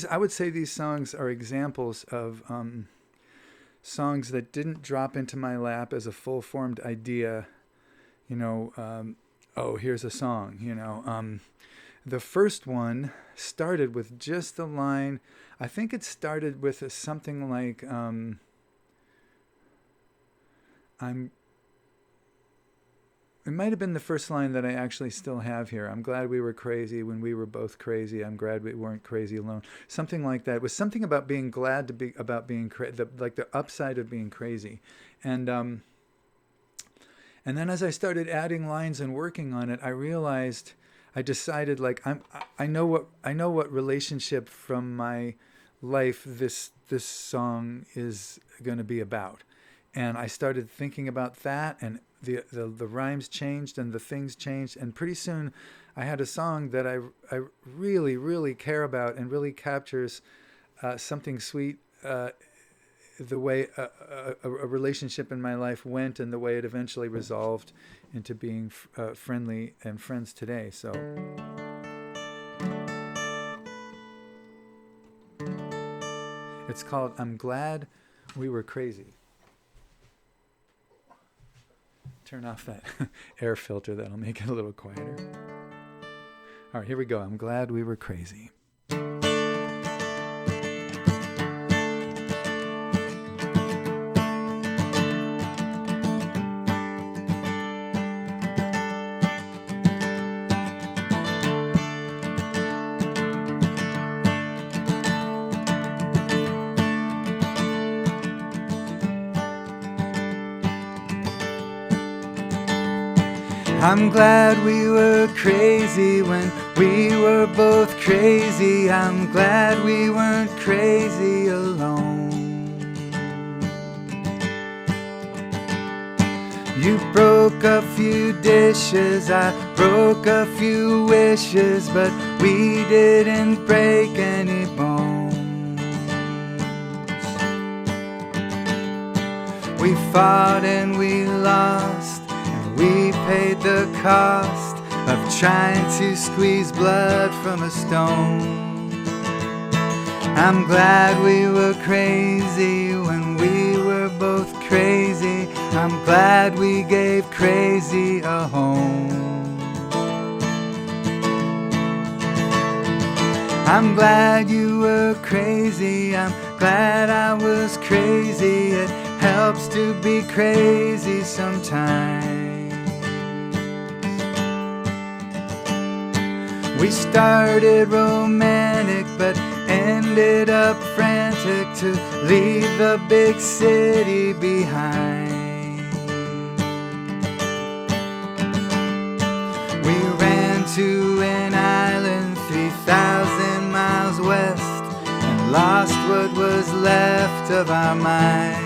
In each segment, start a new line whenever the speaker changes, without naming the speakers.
I would say these songs are examples of songs that didn't drop into my lap as a full-formed idea. Oh, here's a song. The first one started with just the line. I think it started with something like, it might have been the first line that I actually still have here. I'm glad we were crazy when we were both crazy. I'm glad we weren't crazy alone. Something like that. It was something about being glad to be, about being like the upside of being crazy. And then as I started adding lines and working on it, I decided like I know what relationship from my life this song is going to be about. And I started thinking about that, and the rhymes changed and the things changed, and pretty soon I had a song that I really, really care about and really captures something sweet, the way a relationship in my life went and the way it eventually resolved into being friendly and friends today. So it's called I'm Glad We Were Crazy. Turn off that air filter. That'll make it a little quieter. All right, here we go. I'm glad we were crazy. I'm glad we were crazy when we were both crazy. I'm glad we weren't crazy alone. You broke a few dishes, I broke a few wishes, but we didn't break any bones. We fought and we lost, we paid the cost of trying to squeeze blood from a stone. I'm glad we were crazy when we were both crazy. I'm glad we gave crazy a home. I'm glad you were crazy. I'm glad I was crazy. It helps to be crazy sometimes. We started romantic but ended up frantic to leave the big city behind. We ran to an island 3,000 miles west and lost what was left of our minds.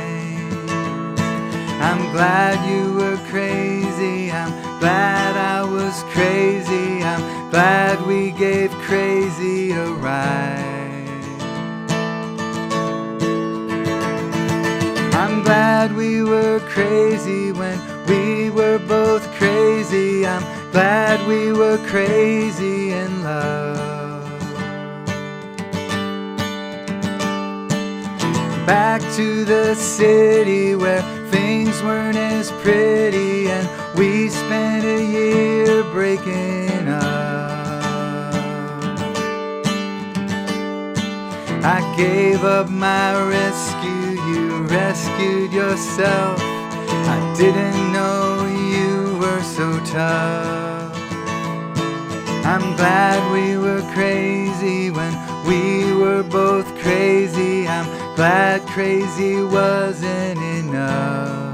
I'm glad you were crazy. I'm glad I was crazy. I'm glad we gave crazy a ride. I'm glad we were crazy when we were both crazy. I'm glad we were crazy in love. Back to the city where things weren't as pretty, and we spent a year breaking up. I gave up my rescue, you rescued yourself. I didn't know you were so tough. I'm glad we were crazy when we were both crazy. I'm glad crazy wasn't enough.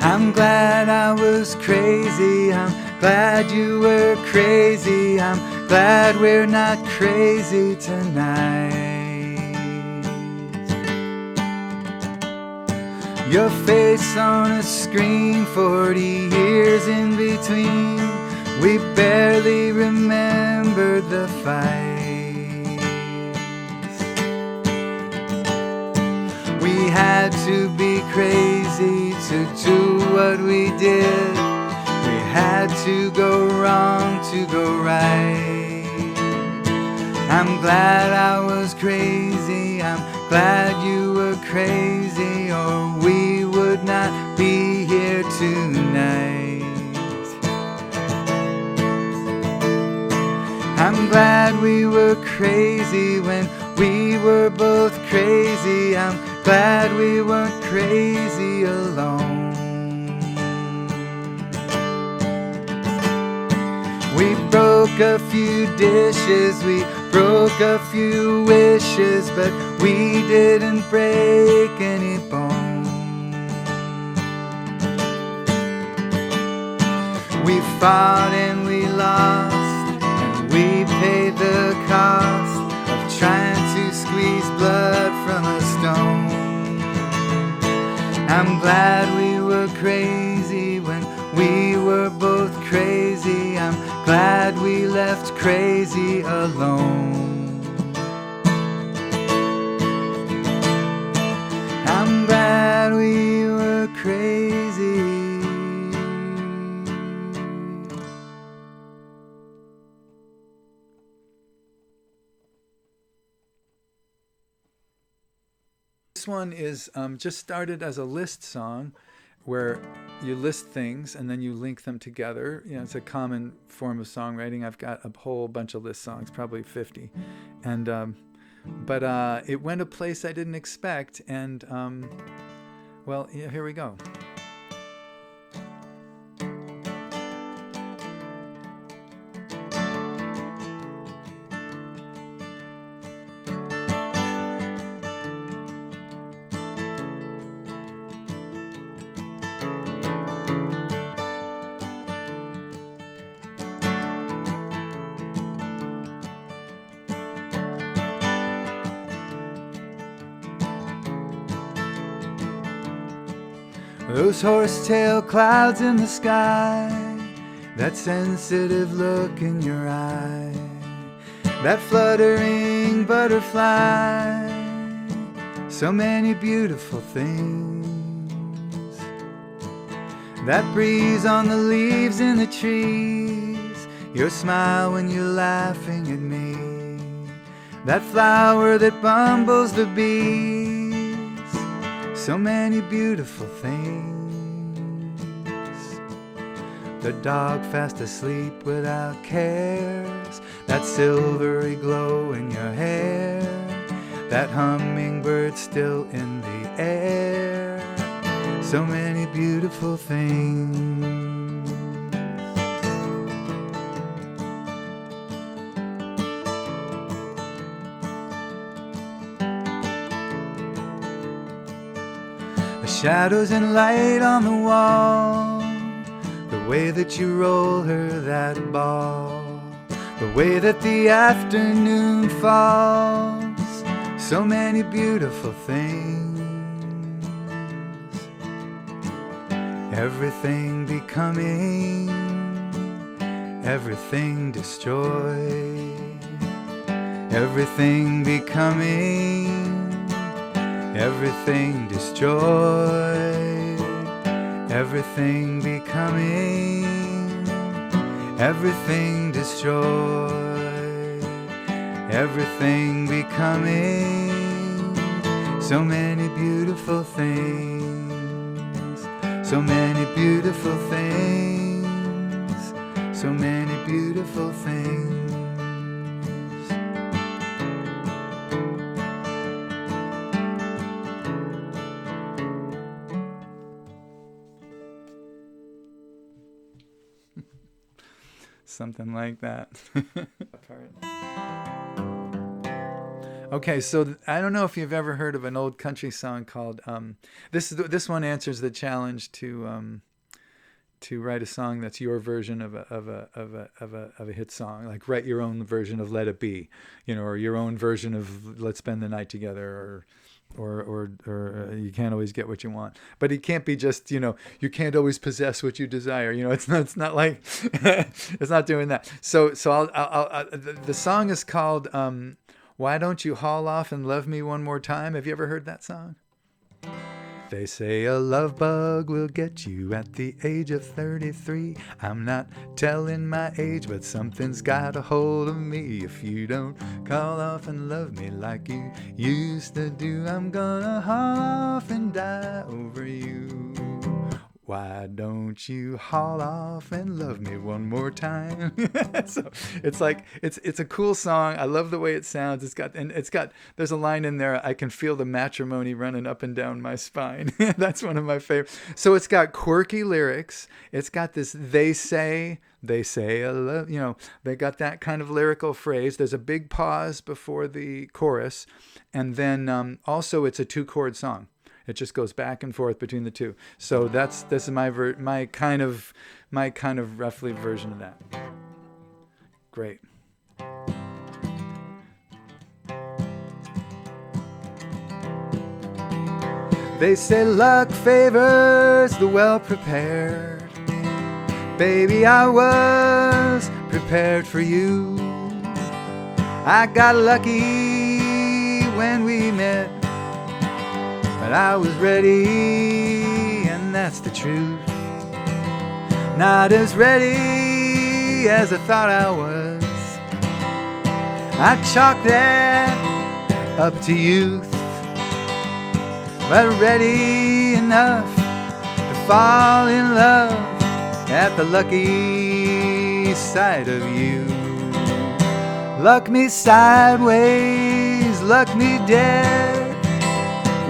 I'm glad I was crazy. I'm glad you were crazy. I'm glad we're not crazy tonight. Your face on a screen, 40 years in between. We barely remembered the fights. We had to be crazy to do what we did. We had to go wrong to go right. I'm glad I was crazy. I'm glad you were crazy, or we would not be here tonight. I'm glad we were crazy when we were both crazy. I'm glad we weren't crazy alone. We broke a few dishes, we broke a few wishes, but we didn't break any bones. We fought and we lost, and we paid the cost of trying to squeeze blood from a stone. I'm glad we were crazy when we were both crazy. I'm glad we left crazy alone. I'm glad we were crazy. This one is just started as a list song where you list things and then you link them together. You know, it's a common form of songwriting. I've got a whole bunch of list songs, probably 50. And but it went a place I didn't expect, and well, yeah, here we go. Those horsetail clouds in the sky, that sensitive look in your eye, that fluttering butterfly, so many beautiful things. That breeze on the leaves in the trees, your smile when you're laughing at me, that flower that bumbles the bees, so many beautiful things. The dog fast asleep without cares, that silvery glow in your hair, that hummingbird still in the air, so many beautiful things. The shadows and light on the wall, the way that you roll her that ball, the way that the afternoon falls, so many beautiful things. Everything becoming, everything destroyed, everything becoming, everything destroyed, everything becoming, everything destroyed, everything becoming, so many beautiful things, so many beautiful things, so many beautiful things. Something like that. Okay, so I don't know if you've ever heard of an old country song called this one answers the challenge to write a song that's your version of a hit song. Like write your own version of Let It Be, you know, or your own version of Let's Spend the Night Together, or or you can't always get what you want. But it can't be just, you can't always possess what you desire. It's not like it's not doing that. So the song is called Why Don't You Haul Off and Love Me One More Time? Have you ever heard that song? They say a love bug will get you at the age of 33. I'm not telling my age, but something's got a hold of me. If you don't call off and love me like you used to do, I'm gonna haul off and die over you. Why don't you haul off and love me one more time? So it's like, it's a cool song. I love the way it sounds. There's a line in there, I can feel the matrimony running up and down my spine. That's one of my favorites. So it's got quirky lyrics. It's got this, they say, I love, they got that kind of lyrical phrase. There's a big pause before the chorus. And then also it's a 2-chord song. It just goes back and forth between the two. So this is my kind of roughly version of that. Great. They say luck favors the well-prepared. Baby, I was prepared for you. I got lucky when we met, but I was ready, and that's the truth. Not as ready as I thought I was. I chalked that up to youth, but ready enough to fall in love at the lucky sight of you. Luck me sideways, luck me dead,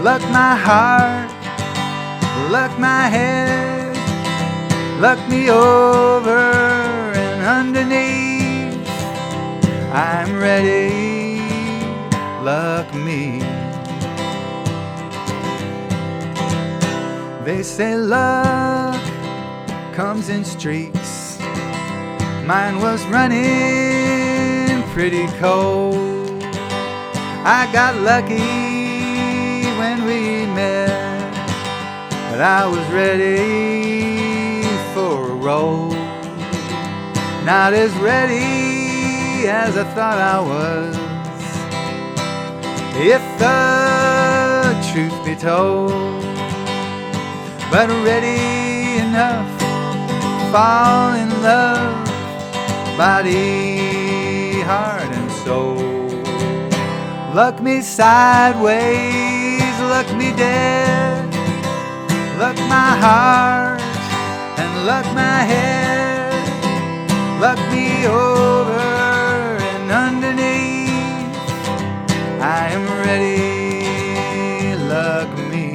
luck my heart, luck my head, luck me over and underneath. I'm ready, luck me. They say luck comes in streaks. Mine was running pretty cold. I got lucky when we met, but I was ready for a roll. Not as ready as I thought I was. If the truth be told, but ready enough to fall in love, body, heart, and soul. Luck me sideways, luck me dead, luck my heart, and luck my head, luck me over and underneath. I am ready, luck me.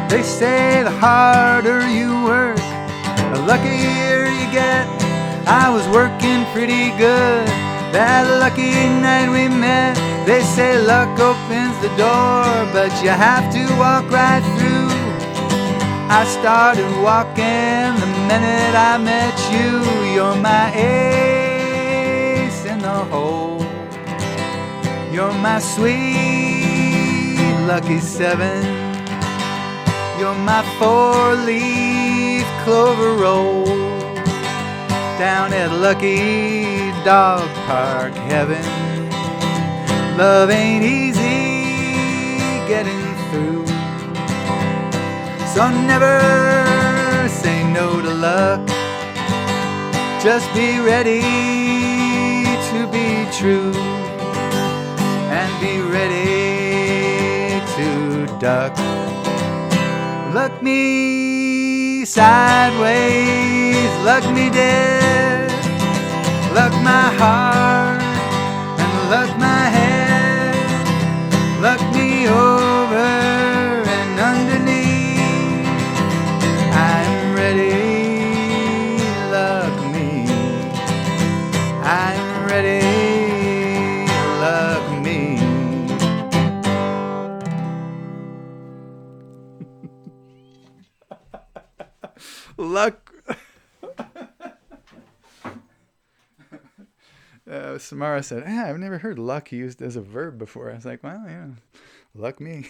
They say the harder you work, the luckier you get. I was working pretty good that lucky night we met. They say luck opens the door, but you have to walk right through. I started walking the minute I met you. You're my ace in the hole. You're my sweet lucky 7. You're my 4-leaf clover roll down at Lucky Dog Park Heaven. Love ain't easy getting through, so never say no to luck. Just be ready to be true and be ready to duck. Luck me sideways, luck me dead, luck my heart, and luck my head, luck me over and underneath. I'm ready, luck me. I'm ready. Luck. Samara said, I've never heard luck used as a verb before. I was like, well, yeah, luck me.